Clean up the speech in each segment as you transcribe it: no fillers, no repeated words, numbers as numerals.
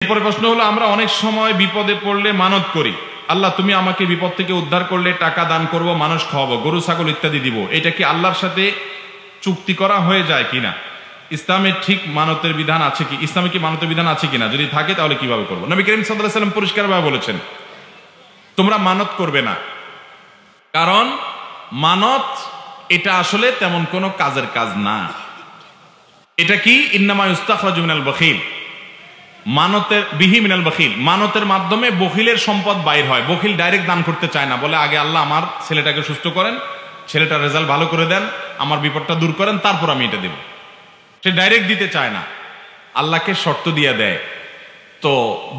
এরপরে প্রশ্ন হলো, আমরা অনেক সময় বিপদে পড়লে মানত করি, আল্লাহ তুমি আমাকে বিপদ থেকে উদ্ধার করলে টাকা দান করব, মানুষ খাওয়াবো, গরু ছাগল ইত্যাদি দিব, এটা কি আল্লাহর সাথে চুক্তি করা হয়ে যায় কিনা? ইসলামে ঠিক মানতের বিধান আছে কি? ইসলামে কি মানতের বিধান আছে কিনা? যদি থাকে তাহলে কিভাবে করবো? নবী করিম সাল্লাল্লাহু আলাইহি ওয়াসাল্লাম পরিষ্কারভাবে বলেছেন, তোমরা মানত করবে না, কারণ মানত এটা আসলে তেমন কোনো কাজের কাজ না। এটা কি? ইন্নামা ইস্তাখরাজু মিনাল বখিল, মানতের বিহি মিনাল বখিল, মানতের মাধ্যমে বখিলের সম্পদ বাইর হয়। বখিল ডাইরেক্ট দান করতে চায় না, বলে আগে আল্লাহ আমার ছেলেটাকে সুস্থ করেন, ছেলেটার রেজাল্ট ভালো করে দেন, আমার বিপদটা দূর করেন, তারপর আমি এটা দেব। সে ডাইরেক্ট দিতে চায় না, আল্লাহকে শর্ত দিয়ে দেয়। তো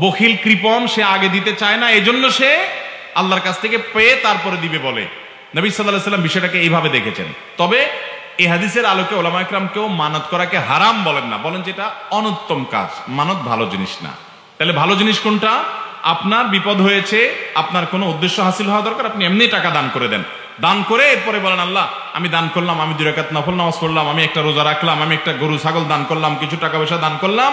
বখিল কৃপণ, সে আগে দিতে চায় না, এজন্য সে আল্লাহর কাছ থেকে পেয়ে তারপরে দিবে বলে নবী সাল্লাল্লাহু আলাইহি ওয়াসাল্লাম বিষয়টাকে এইভাবে দেখেছেন। তবে এই হাদিসের আলোকে ওলামা ইকরাম কেউ মানত করাকে হারাম বলেন না, বলেন যে এটা অনুত্তম কাজ, মানত ভালো জিনিস না। তাহলে ভালো জিনিস কোনটা? আপনার বিপদ হয়েছে, আপনার কোনো উদ্দেশ্য হাসিল হওয়া দরকার, আপনি এমনি টাকা দান করে দেন, দান করে এরপরে বলেন আল্লাহ আমি দান করলাম, আমি 2 রাকাত নফল নামাজ পড়লাম, আমি একটা রোজা রাখলাম, আমি একটা গরু ছাগল দান করলাম, কিছু টাকা পয়সা দান করলাম,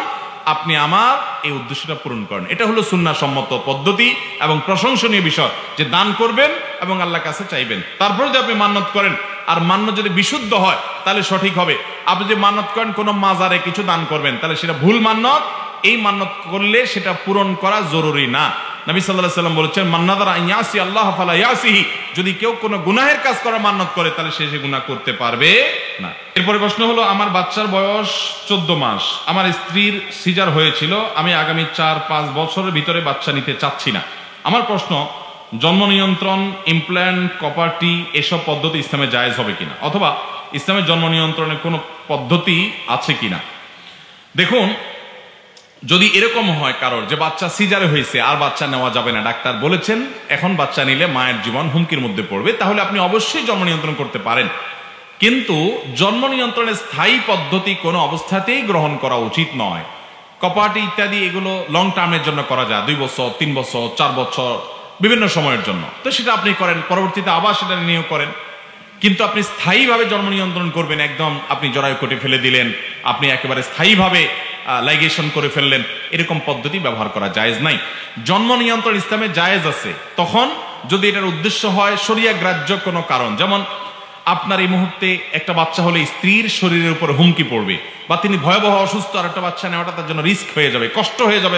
আপনি আমার এই উদ্দেশ্যটা পূরণ করেন। এটা হলো সুন্নাহ সম্মত পদ্ধতি এবং প্রশংসনীয় বিষয়, যে দান করবেন এবং আল্লাহর কাছে চাইবেন। তারপর যদি আপনি মান্নত করেন, আর মান্য যদি বিশুদ্ধ হয় তাহলে সঠিক হবে। আপনি যে মান্নত করেন কোনো মাজারে কিছু দান করবেন, তাহলে সেটা ভুল মান্নত, এই মান্নত করলে সেটা পূরণ করা জরুরি না। নবী সাল্লাল্লাহু আলাইহি ওয়াসাল্লাম বলেছেন, মান নাযারা আন ইয়াসি আল্লাহ ফালা ইয়াসিহি, যদি কেউ কোনো গুনাহের কাজ করার মান্নত করে তাহলে সে গুনাহ করতে পারবে না। এরপরে প্রশ্ন হলো, আমার বাচ্চার বয়স 14 মাস, আমার স্ত্রীর সিজার হয়েছিল, আমি আগামী 4-5 বছরের ভিতরে বাচ্চা নিতে চাচ্ছি না। আমার প্রশ্ন, জন্ম নিয়ন্ত্রণ, ইমপ্ল্যান্ট, কপারটি এসব পদ্ধতি ইসলামে জায়েজ হবে কিনা, অথবা ইসলামের জন্ম নিয়ন্ত্রণের কোনো পদ্ধতি আছে কিনা? দেখুন, যদি এরকম হয় কারোর যে বাচ্চা সিজারে হয়েছে আর বাচ্চা নেওয়া যাবে না, ডাক্তার বলেছেন এখন বাচ্চা নিলে মায়ের জীবন হুমকির মধ্যে পড়বে, তাহলে আপনি অবশ্যই জন্ম নিয়ন্ত্রণ করতে পারেন। কিন্তু জন্ম নিয়ন্ত্রণের স্থায়ী পদ্ধতি কোনো অবস্থাতেই গ্রহণ করা উচিত নয়। কপাটি ইত্যাদি এগুলো লং টার্মের জন্য করা যায়, 2 বছর, 3 বছর, 4 বছর, বিভিন্ন সময়ের জন্য, তো সেটা আপনি করেন, পরবর্তীতে আবার সেটা নিয়োগ করেন। কিন্তু আপনি স্থায়ীভাবে জন্ম নিয়ন্ত্রণ করবেন, একদম আপনি জরায়ু কেটে ফেলে দিলেন, আপনি একেবারে স্থায়ীভাবে লাইগেশন করে ফেললেন, এরকম পদ্ধতি ব্যবহার করা জায়েজ নাই। জন্ম নিয়ন্ত্রণ ইসলামে জায়েজ আছে তখন যদি এটার উদ্দেশ্য হয় শরিয়া গ্রাহ্য কোনো কারণ, যেমন আপনার এই মুহূর্তে একটা বাচ্চা হলে স্ত্রীর শরীরের উপর হুমকি পড়বে, বা তিনি ভয়াবহ অসুস্থ, আর একটা বাচ্চা নেওয়াটা তার জন্য রিস্ক হয়ে যাবে, কষ্ট হয়ে যাবে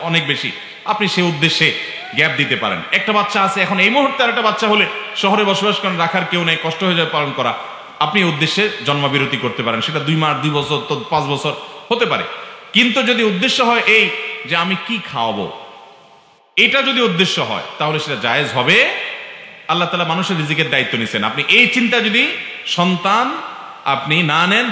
অনেক বেশি, আপনি সেই উদ্দেশ্যে গ্যাপ দিতে পারেন। একটা বাচ্চা আছে এখন এই মুহূর্তে, আর একটা বাচ্চা হলে শহরে বসবাস করেন, রাখার কেউ নেই, কষ্ট হয়ে যাবে পালন করা, আপনি উদ্দেশ্যে জন্মবিরতি করতে পারেন, সেটা 2 মাস, 2 বছর, তো 5 বছর হতে পারে। কিন্তু যদি উদ্দেশ্য হয় এই যে আমি কি খাওয়াবো, এটা যদি উদ্দেশ্য হয় তাহলে সেটা জায়েজ হবে। আল্লাহ তাআলা মানুষের রিজিকের দায়িত্ব নিছেন, আপনি এই চিন্তা যদি সন্তান আপনি না নেন,